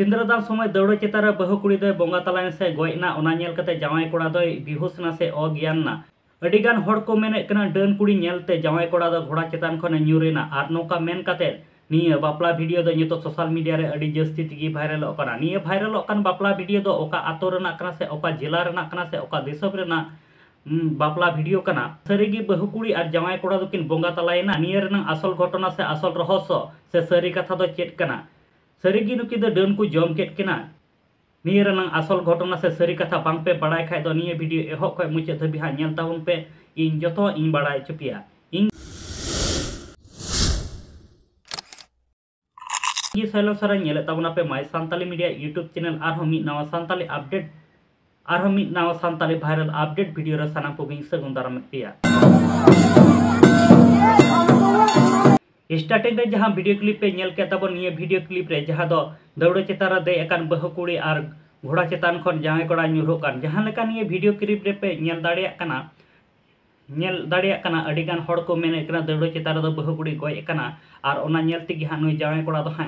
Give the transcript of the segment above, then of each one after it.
सिंद्रादान समय दौड़ चेतान बहु कुड़ी दो बंगा तलायन से गजना ओना नेल कते जावाई कोड़ा दो बिहुसना से अज्ञानना अडिगान हड़ को मेने कना डान कुड़ी नेलते जावाई कोड़ा दो घोड़ा चेतान खने न्यूरेना आर नोका मेन कते निया बापला वीडियो दो नितो सोशल मीडिया रे अडी जस्ती तिगी भाइरल ओकना निया भाइरल ओकन बापला वीडियो दो ओका आतो रेना कना से ओका जिला रेना कना से ओका दिसम रेना बापला वीडियो कना सरीगी बहु कुड़ी और जावाई कोड़ा दो किन बंगा तलायना निया रेना असल घटना से असल रहस्य से सरी कथा दो चेक कना सरीगी नुकी दो डान को जम केट किना निया रेना असल घटना से सरी कथा बांग पे बड़ाय खाय दो निया वीडियो एहब खय मुचाद धाबि हा नेल ताबुन पे इन जतो इन बड़ाय चुपिया इन ये सैलो सारा नेले ताबुना पे my Santali media YouTube channel आर मी नवा सांताली अपडेट आर मी नवा सांताली वायरल अपडेट वीडियो रे सानाम को बिंग सगुन दाराम पिया स्टार्टिंग रे जहां वीडियो क्लिप पे नेल के ताबो निये वीडियो क्लिप रे जहां दो दौड़ चेतान रे दे एकान बहु कुड़ी और घोड़ा चेतान खन जहां कोड़ा न्यूरो कान जहां लेका निये वीडियो क्लिप रे पे नेल दाड़िया कना अडिगान हड़ को मेने कना दौड़ चेतान रे बहु कुड़ी गय कना और ओना नेल तिगी हा नुई जहां कोड़ा दो हा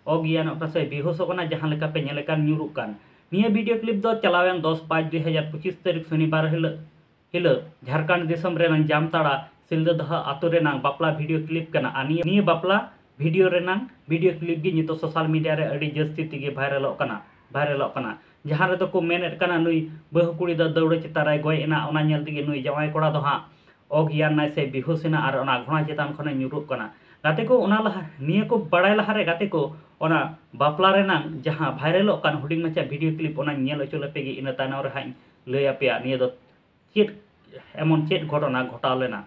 अज्ञान ओकना से बेहोश कना जहां लेका पे नेल कान न्यूरो कान निये वीडियो क्लिप दो चलावेन 10/5/2025 तारीख शनिवार हिल झारखंड दिसम रे जामताड़ा सिलदा दहा आतो रेना बापला वीडियो क्लिप कना निये बापला वीडियो रेना वीडियो क्लिप गी नितो सोशल मीडिया रे अडी जस्ती तिगे भाइरल कना जहां रे को मेनेट कना नुई बहु कुड़ी द दौड़ चेतान रे गय एना ओना नेल तिगे नुई जवाई कोड़ा दो हा अज्ञान नाय से बेहोसना और ओना घोड़ा चेतान खने न्यूरुक कना गाते को ओना लहा निये को बड़ाय लहा रे गाते को ओना बापला रेना जहां भाइरल कान हुडिंग मचा वीडियो क्लिप ओना नेल अचो लेपेगे इन ताना रे हाई लय आपेया निये दो चेत एमन चेत घटना घटाव लेना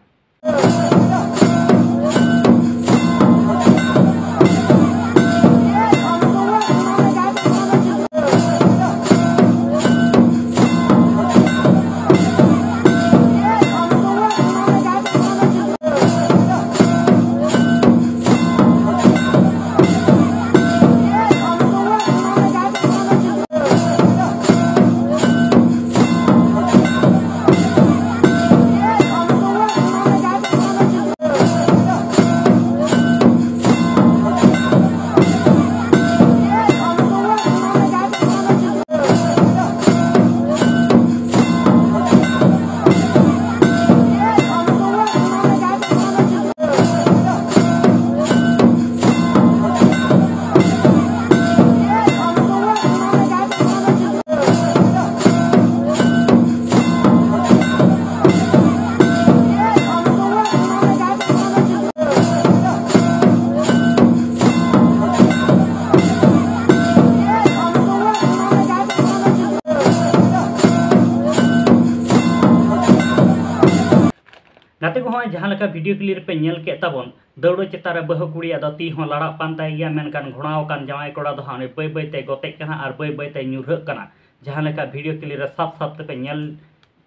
गाते को जहां लेका वीडियो क्लिप पे नेल के ताबन दौड़ चेतान बहु कुड़ी ती हो लड़ा पानताय गया मेनकान घोड़ाव कान जवाई कोड़ा दो हाने बै बै ते गते कना और बै बै ते न्यूरह कना जहां लेका वीडियो क्लिप रे साफ साफ ते नेल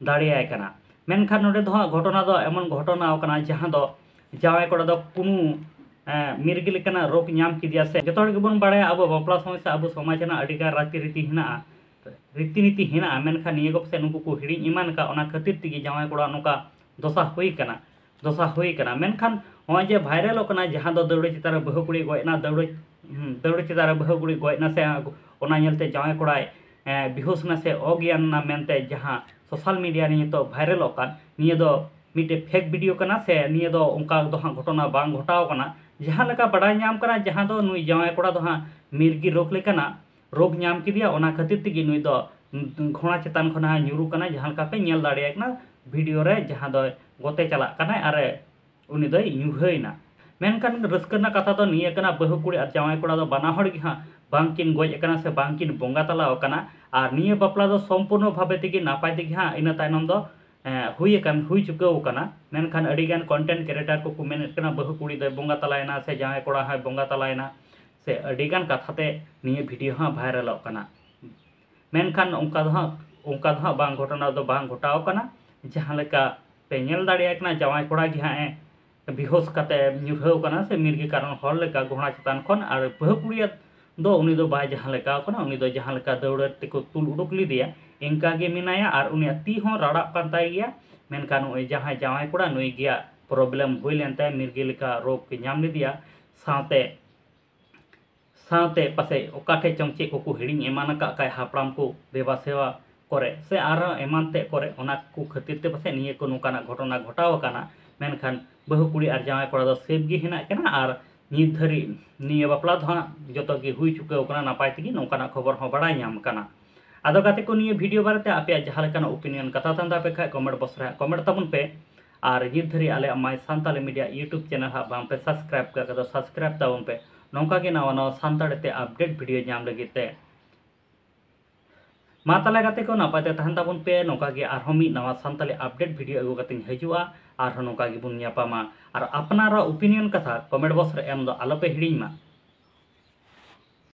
दाड़ियाय कना मेनखान नोडे दो घटना दो एमन घटना कना जहां दो जवाई कोड़ा दो कुनु मिर्गी लेकना रोग नाम किदिया से जतो हड़ गेबन बाड़ाय अब बापला समय से अब समाज ना अडिगा रीति हिना रीतिनीति हिना मेनखान निये गप से नुकु को हिड़ी ईमान का ओना खातिर तिगी जवाई कोड़ा नोका दशा हुई कना मेनखान होय जे भाइरल कना जहां दो दौड़ चेतान बहु कुड़ी गयना दौड़ चेतान बहु कुड़ी गयना से ओना नेलते जवाई कोड़ाय बेहोसना से अज्ञान ना मेनते जहां सोशल मीडिया रे नितो भाइरल कान निये दो मिटे फेक वीडियो कना से निये दो उनका दो हां घटना बांग घटाव कना जहां लेका बड़ाय नाम कना जहां दो नुई जवाई कोड़ा दो हां मिर्गी रोग लेकना रोग नाम किदिया ओना खातिर तिगी नुई दो घोड़ा चेतान खना न्यूरु कना जहां लेका पे नेल दाड़िया कना वीडियो रे जहां दो गते चला कना अरे उनी दो न्यूरहैना मेनखान रस्कना कथा दो निये कना बहु कुड़ी और जवाई कोड़ा दो बाना हड़ gi हां बांकिन गज कना से बांकिन बंगा तलाव कना और निये बापला दो संपूर्ण भावे तिगी नापाय तिगी हां इन तायनम दो हुई चुकाव कना मेनखान अडिगान कंटेंट क्रिएटर को मेनेट कना बहु कुड़ी दो बंगा तलायना से जवाई कोड़ा हां बंगा तलायना से अडिगान कथाते निये वीडियो हां वायरल कना मेनखान उनका दो बांग घटना दो बांग घटाव कना जहां लेका पे नेल दाड़िया कना जवाई कोड़ा gi हां बेहोश कते न्यूरहव कना से मिर्गी कारण हड़ लेका घोड़ा चेतान खन और बहु कुड़ी दो उनी दो बाय जहां लेका कना उनी दो जहां लेका दौड़ तेको तुल उडुक लिदिया इनका गे मिनाया और उनी ती हो राड़ा पानताय गया मेनखान ओय जहां जवाई कोड़ा नुई गया प्रॉब्लम हुई लेनते मिर्गी लेका रोग के नाम लिदिया साथे पासे ओकाठे चंग चे को हिड़ी एमान का काय हापड़ाम को देवा सेवा करे से आर एमानते करे ओना को खातिर ते पासे निये को नोकाना घटना घटाव काना मेनखान बहु कुड़ी आर जामाई कोड़ा दो सेफ गे हेना काना आर नित धरी निये बापला दो जतो गे हुई चुके काना नापाय तेगी नोकाना खबर हो बड़ाय नाम काना आदो गाते को निये वीडियो बारेते आपे जहां लेकाना ओपिनियन कथा तांदा पे खाय कमेंट बॉक्स रे कमेंट ताबुन पे और नित धरी आले माय सान्ताली मीडिया यूट्यूब चैनल हा बाम पे सब्सक्राइब का दो सब्सक्राइब ताबुन पे नौका के नवा नवा सान्ताड़ते अपडेट वीडियो जाम लगीते माताले गाते को नापाते तहन ताबुन पे नौका के आरहो मी नवा सान्ताली अपडेट वीडियो अगु गाते हजुआ आरहो नौका गे बुन न्यापामा और अपनारा ओपिनियन कथा कमेंट बॉक्स रे एम दो आलोपे हिड़ीमा।